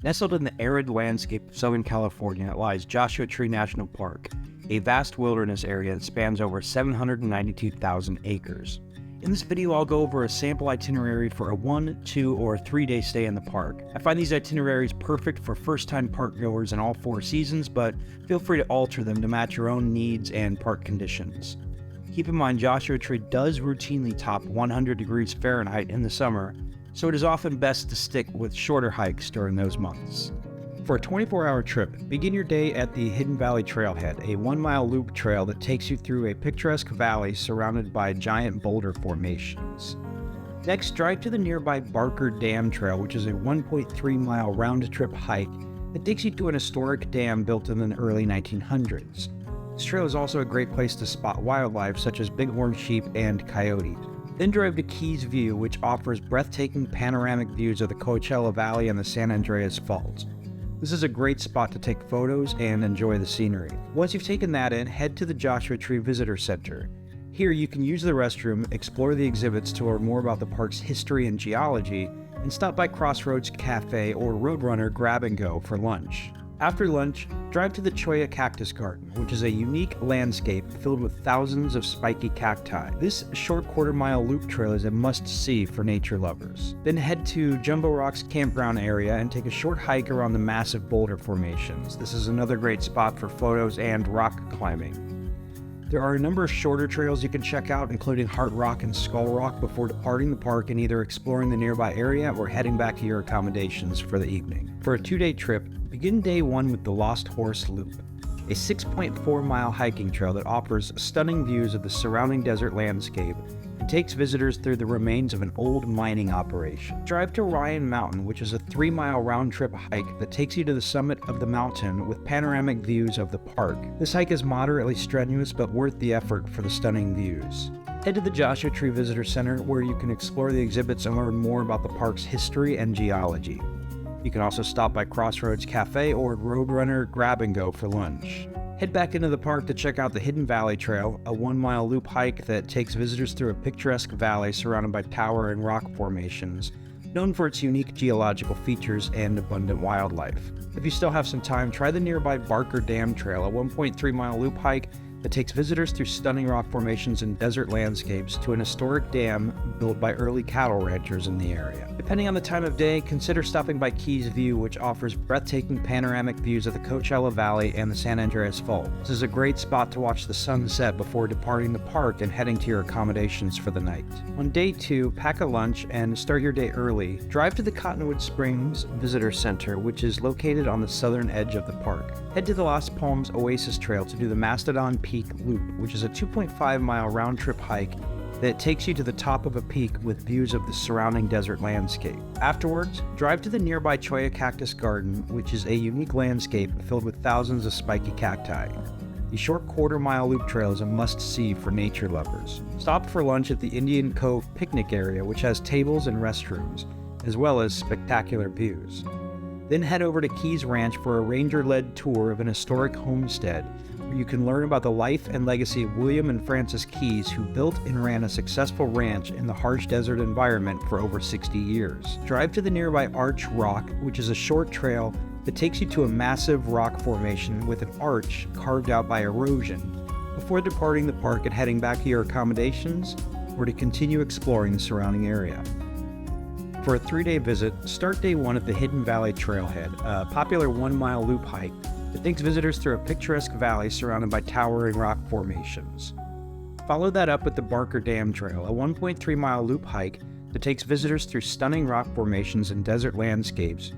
Nestled in the arid landscape of Southern California lies Joshua Tree National Park, a vast wilderness area that spans over 792,000 acres. In this video, I'll go over a sample itinerary for a 1, 2, or 3-day stay in the park. I find these itineraries perfect for first-time park goers in all 4 seasons, but feel free to alter them to match your own needs and park conditions. Keep in mind, Joshua Tree does routinely top 100 degrees Fahrenheit in the summer, so it is often best to stick with shorter hikes during those months. For a 24-hour trip, begin your day at the Hidden Valley Trailhead, a 1-mile loop trail that takes you through a picturesque valley surrounded by giant boulder formations. Next, drive to the nearby Barker Dam Trail, which is a 1.3-mile round-trip hike that takes you to an historic dam built in the early 1900s. This trail is also a great place to spot wildlife such as bighorn sheep and coyotes. Then drive to Keys View, which offers breathtaking panoramic views of the Coachella Valley and the San Andreas Fault. This is a great spot to take photos and enjoy the scenery. Once you've taken that in, head to the Joshua Tree Visitor Center. Here you can use the restroom, explore the exhibits to learn more about the park's history and geology, and stop by Crossroads Cafe or Roadrunner Grab and Go for lunch. After lunch, drive to the Cholla Cactus Garden, which is a unique landscape filled with thousands of spiky cacti. This short quarter-mile loop trail is a must-see for nature lovers. Then head to Jumbo Rock's campground area and take a short hike around the massive boulder formations. This is another great spot for photos and rock climbing. There are a number of shorter trails you can check out, including Heart Rock and Skull Rock, before departing the park and either exploring the nearby area or heading back to your accommodations for the evening. For a 2-day trip, begin day 1 with the Lost Horse Loop, a 6.4-mile hiking trail that offers stunning views of the surrounding desert landscape and takes visitors through the remains of an old mining operation. Drive to Ryan Mountain, which is a 3-mile round-trip hike that takes you to the summit of the mountain with panoramic views of the park. This hike is moderately strenuous but worth the effort for the stunning views. Head to the Joshua Tree Visitor Center, where you can explore the exhibits and learn more about the park's history and geology. You can also stop by Crossroads Cafe or Roadrunner Grab and Go for lunch. Head back into the park to check out the Hidden Valley Trail, a 1-mile loop hike that takes visitors through a picturesque valley surrounded by tower and rock formations, known for its unique geological features and abundant wildlife. If you still have some time, try the nearby Barker Dam Trail, a 1.3-mile loop hike that takes visitors through stunning rock formations and desert landscapes to an historic dam built by early cattle ranchers in the area. Depending on the time of day, consider stopping by Keys View, which offers breathtaking panoramic views of the Coachella Valley and the San Andreas Fault. This is a great spot to watch the sun set before departing the park and heading to your accommodations for the night. On day 2, pack a lunch and start your day early. Drive to the Cottonwood Springs Visitor Center, which is located on the southern edge of the park. Head to the Las Palmas Oasis Trail to do the Mastodon Peak Loop, which is a 2.5-mile round-trip hike that takes you to the top of a peak with views of the surrounding desert landscape. Afterwards, drive to the nearby Cholla Cactus Garden, which is a unique landscape filled with thousands of spiky cacti. The short quarter-mile loop trail is a must-see for nature lovers. Stop for lunch at the Indian Cove picnic area, which has tables and restrooms, as well as spectacular views. Then head over to Keys Ranch for a ranger-led tour of an historic homestead, where you can learn about the life and legacy of William and Francis Keys, who built and ran a successful ranch in the harsh desert environment for over 60 years. Drive to the nearby Arch Rock, which is a short trail that takes you to a massive rock formation with an arch carved out by erosion, before departing the park and heading back to your accommodations or to continue exploring the surrounding area. For a 3-day visit, start day 1 at the Hidden Valley Trailhead, a popular 1-mile loop hike that takes visitors through a picturesque valley surrounded by towering rock formations. Follow that up with the Barker Dam Trail, a 1.3-mile loop hike that takes visitors through stunning rock formations and desert landscapes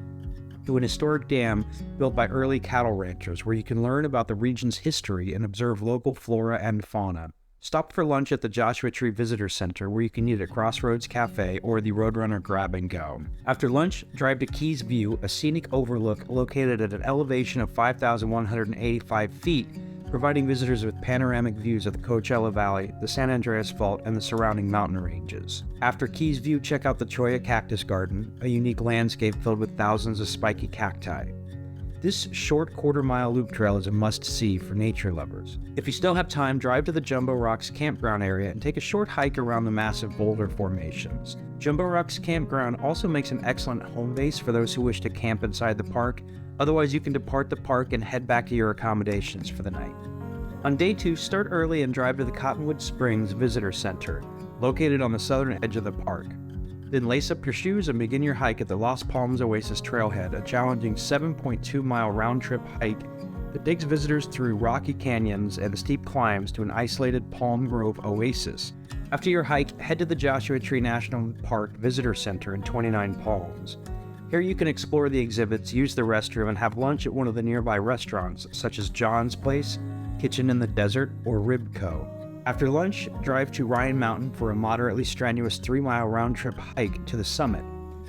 to an historic dam built by early cattle ranchers, where you can learn about the region's history and observe local flora and fauna. Stop for lunch at the Joshua Tree Visitor Center, where you can eat at Crossroads Cafe or the Roadrunner Grab and Go. After lunch, drive to Keys View, a scenic overlook located at an elevation of 5,185 feet, providing visitors with panoramic views of the Coachella Valley, the San Andreas Fault, and the surrounding mountain ranges. After Keys View, check out the Cholla Cactus Garden, a unique landscape filled with thousands of spiky cacti. This short quarter-mile loop trail is a must-see for nature lovers. If you still have time, drive to the Jumbo Rocks campground area and take a short hike around the massive boulder formations. Jumbo Rocks campground also makes an excellent home base for those who wish to camp inside the park. Otherwise, you can depart the park and head back to your accommodations for the night. On day 2, start early and drive to the Cottonwood Springs Visitor Center, located on the southern edge of the park. Then lace up your shoes and begin your hike at the Las Palmas Oasis Trailhead, a challenging 7.2-mile round-trip hike that takes visitors through rocky canyons and steep climbs to an isolated palm grove oasis. After your hike, head to the Joshua Tree National Park Visitor Center in 29 Palms. Here you can explore the exhibits, use the restroom, and have lunch at one of the nearby restaurants, such as John's Place, Kitchen in the Desert, or Rib Co. After lunch, drive to Ryan Mountain for a moderately strenuous 3-mile round-trip hike to the summit,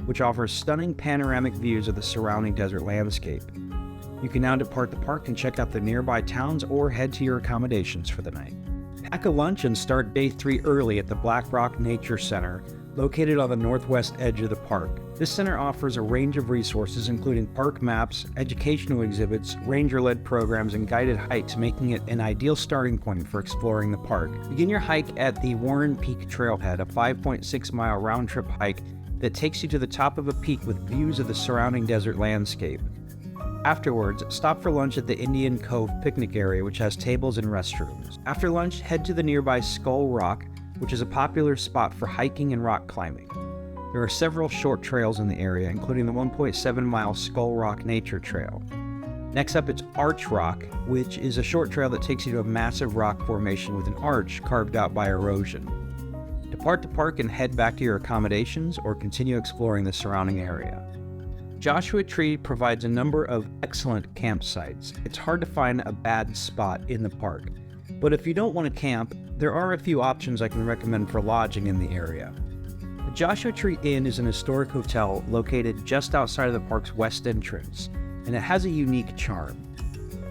which offers stunning panoramic views of the surrounding desert landscape. You can now depart the park and check out the nearby towns or head to your accommodations for the night. Pack a lunch and start day 3 early at the Black Rock Nature Center, located on the northwest edge of the park. This center offers a range of resources including park maps, educational exhibits, ranger-led programs, and guided hikes, making it an ideal starting point for exploring the park. Begin your hike at the Warren Peak Trailhead, a 5.6-mile round-trip hike that takes you to the top of a peak with views of the surrounding desert landscape. Afterwards, stop for lunch at the Indian Cove picnic area, which has tables and restrooms. After lunch, head to the nearby Skull Rock, which is a popular spot for hiking and rock climbing. There are several short trails in the area, including the 1.7-mile Skull Rock Nature Trail. Next up, it's Arch Rock, which is a short trail that takes you to a massive rock formation with an arch carved out by erosion. Depart the park and head back to your accommodations or continue exploring the surrounding area. Joshua Tree provides a number of excellent campsites. It's hard to find a bad spot in the park, but if you don't want to camp, there are a few options I can recommend for lodging in the area. The Joshua Tree Inn is an historic hotel located just outside of the park's west entrance, and it has a unique charm.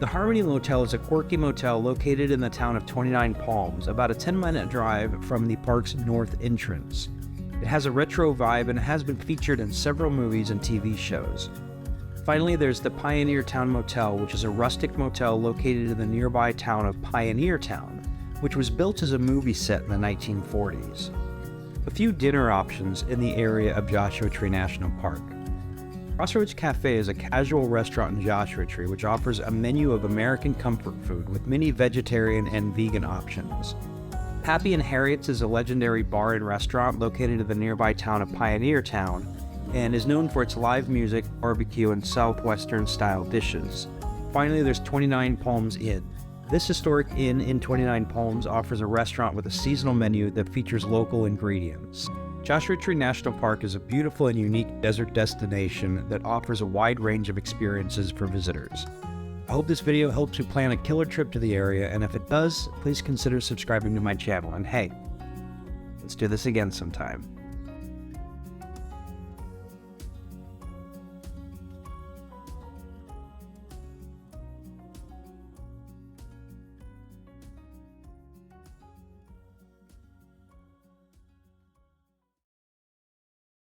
The Harmony Motel is a quirky motel located in the town of 29 Palms, about a 10-minute drive from the park's north entrance. It has a retro vibe and has been featured in several movies and TV shows. Finally, there's the Pioneer Town Motel, which is a rustic motel located in the nearby town of Pioneer Town, which was built as a movie set in the 1940s. A few dinner options in the area of Joshua Tree National Park. Crossroads Cafe is a casual restaurant in Joshua Tree which offers a menu of American comfort food with many vegetarian and vegan options. Happy and Harriet's is a legendary bar and restaurant located in the nearby town of Pioneer Town and is known for its live music, barbecue, and southwestern-style dishes. Finally, there's 29 Palms Inn. This historic inn in 29 Palms offers a restaurant with a seasonal menu that features local ingredients. Joshua Tree National Park is a beautiful and unique desert destination that offers a wide range of experiences for visitors. I hope this video helps you plan a killer trip to the area, and if it does, please consider subscribing to my channel. And hey, let's do this again sometime.